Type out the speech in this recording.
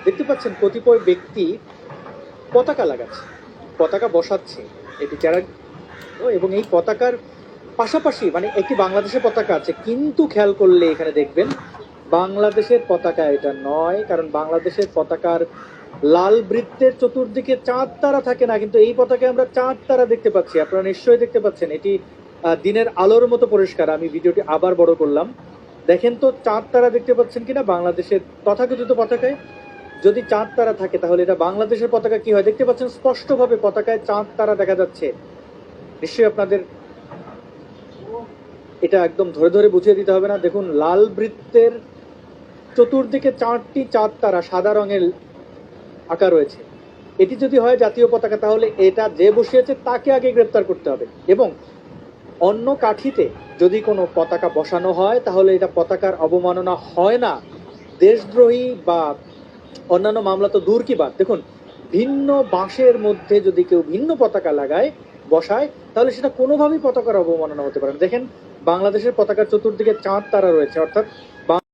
দেখতে পাচ্ছেন কতিপয় ব্যক্তি পতাকা লাগাচ্ছে, পতাকা বসাচ্ছে, এটি যারা এবং এই পতাকার পাশাপাশি মানে একটি বাংলাদেশের পতাকা আছে, কিন্তু খেয়াল করলে এখানে দেখবেন বাংলাদেশের পতাকা এটা নয়, কারণ বাংলাদেশের পতাকার লাল বৃত্তের চতুর্দিকে চাঁদ তারা থাকে না, কিন্তু এই পতাকায় আমরা চাঁদ তারা দেখতে পাচ্ছি। আপনারা নিশ্চয়ই দেখতে পাচ্ছেন, এটি দিনের আলোর মতো পরিষ্কার। আমি ভিডিওটি আবার বড় করলাম, দেখেন তো চাঁদ তারা দেখতে পাচ্ছেন কিনা বাংলাদেশের তথাকথিত পতাকায়। যদি চাঁদ তারা থাকে তাহলে এটা বাংলাদেশের পতাকা কি হয় দেখতে পাচ্ছেন, স্পষ্টভাবে পতাকায় চাঁদ তারা দেখা যাচ্ছে। নিশ্চয়ই আপনাদের এটা একদম ধরে ধরে বুঝিয়ে দিতে হবে না। দেখুন, লাল বৃত্তের চতুর্দিকে চারটি চাঁদ তারা সাদা রঙের আঁকা রয়েছে। এটি যদি হয় জাতীয় পতাকা তাহলে এটা যে বসিয়েছে তাকে আগে গ্রেপ্তার করতে হবে, এবং অন্য কাঠিতে যদি কোনো পতাকা বসানো হয় তাহলে এটা পতাকার অবমাননা হয় না, দেশদ্রোহী বা অন্যান্য মামলা তো দূর কি বাদ। দেখুন, ভিন্ন বাঁশের মধ্যে যদি কেউ ভিন্ন পতাকা লাগায় বসায় তাহলে সেটা কোনোভাবেই পতাকার অবমাননা হতে পারে না। দেখেন, বাংলাদেশের পতাকার চতুর্দিকে চাঁদ তারা রয়েছে, অর্থাৎ